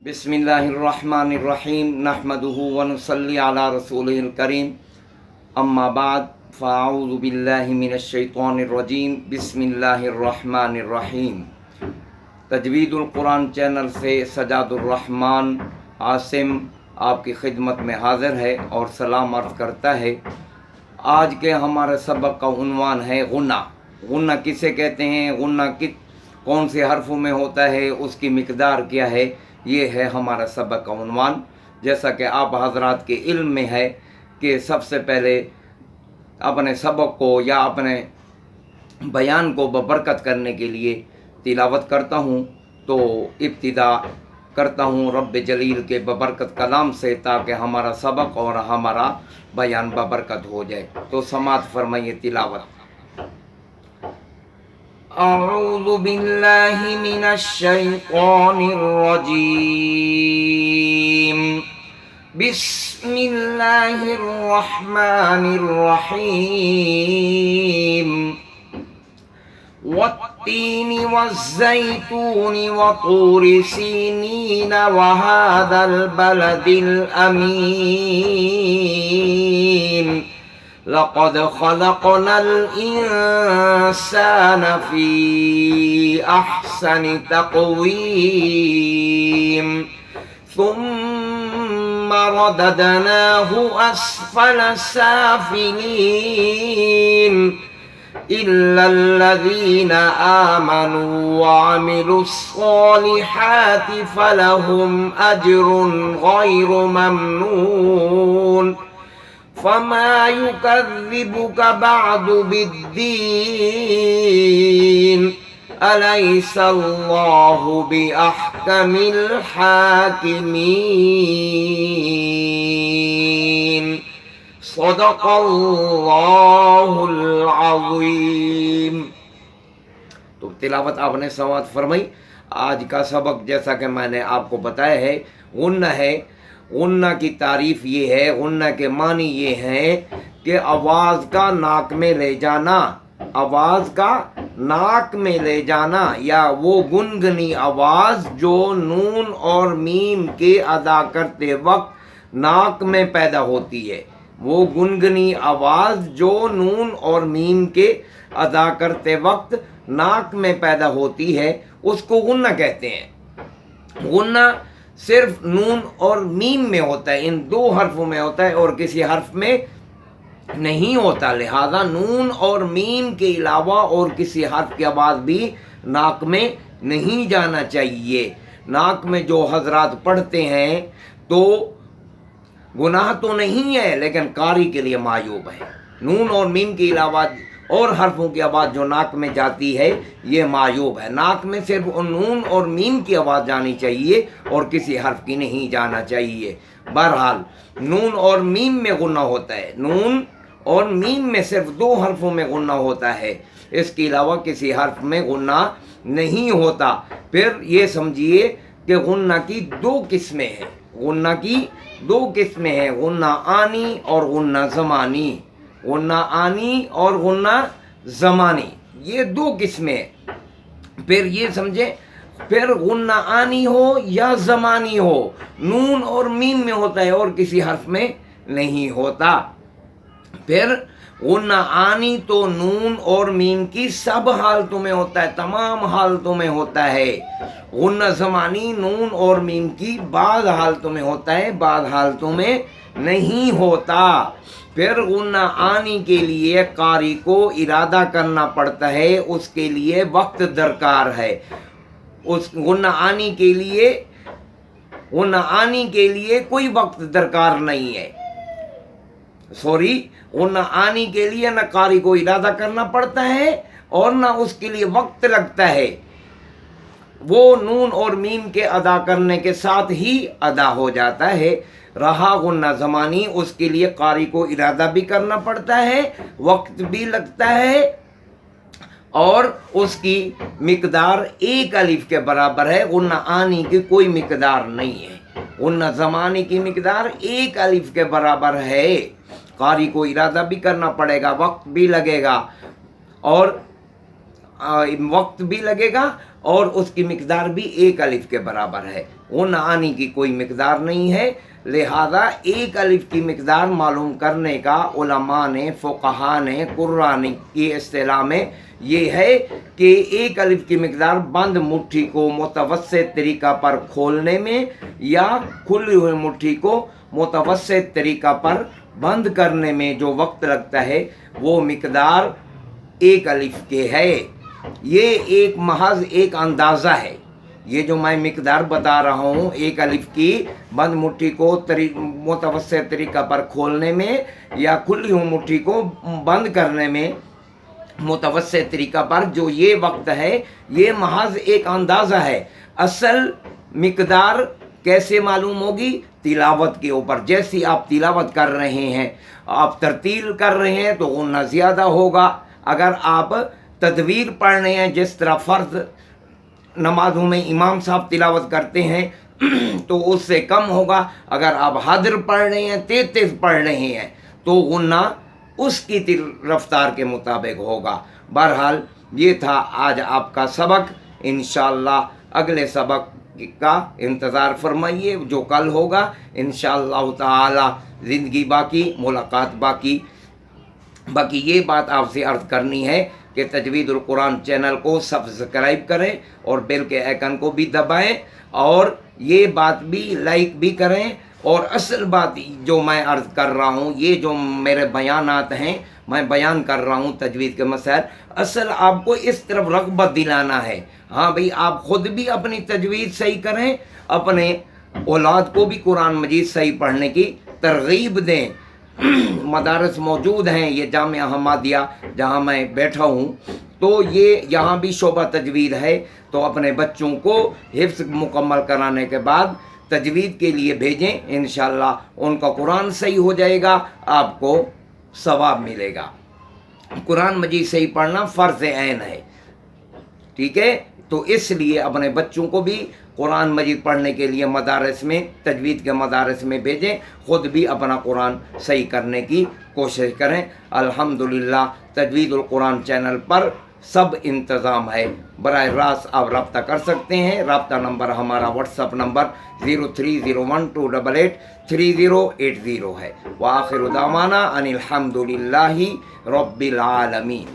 बिस्मिल्लाहिर्रहमानिर्रहीम नहमदुहु व नुसल्ली अला रसूलिहिल करीम अम्मा बाद फ़अऊज़ु बिल्लाहि मिनश्शैतानिर्रजीम बिस्मिल्लाहिर्रहमानिर्रहीम। तजवीदुल कुरान चैनल से सजादुर्रहमान आसिम आपकी खिदमत में हाज़िर है और सलाम अर्ज़ करता है। आज के हमारे सबक का उन्वान है गुन्ना। गुन्ना किसे कहते हैं, गुन्ना कौन से हर्फ़ों में होता है, उसकी मिक़दार क्या है, ये है हमारा सबक का उन्वान। जैसा कि आप हज़रात के इल्म में है कि सबसे पहले अपने सबक को या अपने बयान को बबरकत करने के लिए तिलावत करता हूँ, तो इब्तिदा करता हूँ रब्ब जलील के बबरकत कलाम से, ताकि हमारा सबक और हमारा बयान बबरकत हो जाए। तो समात फरमाइए तिलावत। अऊज़ु बिल्लाहि मिनश्शैतानिर्रजीम बिस्मिल्लाहिर्रहमानिर्रहीम वत्तीनि वज़्ज़ैतूनि वतूरि सीनीन वहादल बलदिल अमीन लक़द ख़लक़नल इंसान फ़ी अहसनि तक़वीम सुम्मा रददनाहु अस्फ़ल साफ़िलीन इल्लल्लज़ीना आमनू वअमिलुस्सॉलिहाति फ़लहुम अज्रुन ग़ैरु ममनून फमा युकज़्ज़िबुक बअदु बिद्दीन अलैसल्लाहु बिअहकमिल हाकिमीन सदक़ल्लाहुल अज़ीम। तो तिलावत आपने समाअत फरमाई। आज का सबक जैसा कि मैंने आपको बताया है गुन्ना है। गुन्ना की तारीफ़ ये है, गुन्ना के मानी ये हैं कि आवाज़ का नाक में ले जाना, आवाज़ का नाक में ले जाना, या वो गुनगुनी आवाज़ जो नून और मीम के अदा करते वक्त नाक में पैदा होती है। वो गुनगुनी आवाज़ जो नून और मीम के अदा करते वक्त नाक में पैदा होती है, उसको गुन्ना कहते हैं। गुन्ना सिर्फ नून और मीम में होता है, इन दो हर्फों में होता है और किसी हर्फ में नहीं होता। लिहाजा नून और मीम के अलावा और किसी हर्फ की आवाज़ भी नाक में नहीं जाना चाहिए। नाक में जो हजरात पढ़ते हैं तो गुनाह तो नहीं है, लेकिन कारी के लिए मायूब है। नून और मीम के अलावा और हर्फों की आवाज़ जो नाक में जाती है ये मायूब है। नाक में सिर्फ नून और मीम की आवाज़ जानी चाहिए और किसी हर्फ की नहीं जाना चाहिए। बहरहाल नून और मीम में गुन्ना होता है, नून और मीम में सिर्फ दो हर्फों में गुन्ना होता है, इसके अलावा किसी हर्फ में गुन्ना नहीं होता। फिर ये समझिए कि गुन्ना की दो किस्में हैं। गुन्ना की दो किस्में हैं, गुन्ना आनी और गुन्ना ज़मानी। गुन्ना आनी और गुन्ना ज़मानी, ये दो किस्में। फिर ये समझे, फिर गुन्ना आनी हो या ज़मानी हो, नून और मीम में होता है और किसी हर्फ में नहीं होता। फिर गुन्ना आनी तो नून और मीम की सब हालतों में होता है, तमाम हालतों में होता है। गुन्ना ज़मानी नून और मीम की बाद हालतों में होता है, बाद हालतों में नहीं होता। फिर गुन्ना आनी के लिए कारी को इरादा करना पड़ता है, उसके लिए वक्त दरकार है। उस गुन्ना आनी के लिए कोई वक्त दरकार नहीं है। गुन्ना आनी के लिए न कारी को इरादा करना पड़ता है और न उसके लिए वक्त लगता है। वो नून और मीम के अदा करने के साथ ही अदा हो जाता है। रहा गुन्ना ज़मानी, उसके लिए कारी को इरादा भी करना पड़ता है, वक्त भी लगता है और उसकी मिक़दार एक अलिफ के बराबर है। गुन्ना आनी की कोई मिक़दार नहीं है, गुन्ना ज़मानी की मिक़दार एक अलिफ के बराबर है। कारी को इरादा भी करना पड़ेगा, वक्त भी लगेगा और उसकी मिकदार भी एक अलिफ के बराबर है। उन आनी की कोई मिकदार नहीं है, लिहाजा एक अलिफ की मिकदार मालूम करने का उलमा ने, फ़ुक़हा ने, कुर्रानी की इस्तिलाह में ये है कि एक अलिफ की मिकदार बंद मुट्ठी को मुतवस्सित तरीक़ा पर खोलने में या खुली हुई मुट्ठी को मुतवस्सित तरीक़ा पर बंद करने में जो वक्त लगता है वो मिकदार एक अलिफ के है। ये एक महज एक अंदाज़ा है। ये जो मैं मिकदार बता रहा हूँ एक अलिफ की बंद मुट्ठी को मुतवस्सित तरीक़ा पर खोलने में या खुली हुई मुट्ठी को बंद करने में मुतवस्सित तरीक़ा पर जो ये वक्त है ये महज एक अंदाज़ा है। असल मिकदार कैसे मालूम होगी? तिलावत के ऊपर। जैसी आप तिलावत कर रहे हैं, आप तरतील कर रहे हैं तो गुन्ना ज़्यादा होगा। अगर आप तदवीर पढ़ रहे हैं, जिस तरह फ़र्ज़ नमाजों में इमाम साहब तिलावत करते हैं तो उससे कम होगा। अगर आप हादिर पढ़ रहे हैं, तेज़ तेज़ पढ़ रहे हैं तो गुन्ना उसकी रफ्तार के मुताबिक होगा। बहरहाल ये था आज आपका सबक। इंशाअल्लाह अगले सबक का इंतज़ार फरमाइए जो कल होगा। इंशाअल्लाह ताला ज़िंदगी बाकी, मुलाकात बाकी ये बात आपसे अर्ज़ करनी है कि तजवीदुल कुरान चैनल को सब्सक्राइब करें और बेल के आइकन को भी दबाएं और ये बात भी लाइक भी करें। और असल बात जो मैं अर्ज़ कर रहा हूँ, ये जो मेरे बयानात हैं, मैं बयान कर रहा हूँ तजवीद के मसाइल, असल आपको इस तरफ रग़बत दिलाना है। हाँ भाई, आप ख़ुद भी अपनी तजवीद सही करें, अपने औलाद को भी कुरान मजीद सही पढ़ने की तरग़ीब दें। मदारस मौजूद हैं, ये जामिया हमादिया जहाँ मैं बैठा हूँ, तो ये यहाँ भी शोबा तजवीद है। तो अपने बच्चों को हिफ्ज़ मुकम्मल कराने के बाद तजवीद के लिए भेजें। इंशाअल्लाह उनका कुरान सही हो जाएगा, आपको सवाब मिलेगा। कुरान मजीद सही पढ़ना फ़र्ज़ ऐन है, ठीक है? तो इसलिए अपने बच्चों को भी कुरान मजीद पढ़ने के लिए मदारस में, तजवीद के मदारस में भेजें। ख़ुद भी अपना कुरान सही करने की कोशिश करें। अल्हम्दुलिल्लाह तजवीदुल कुरान चैनल पर सब इंतज़ाम है। बराह रास्त आप रब्ता कर सकते हैं। रब्ता नंबर हमारा व्हाट्सअप नंबर 0301288380 है। व आखिर दावाना अनिल हम्दुलिल्लाहि रब्बिल आलमीन।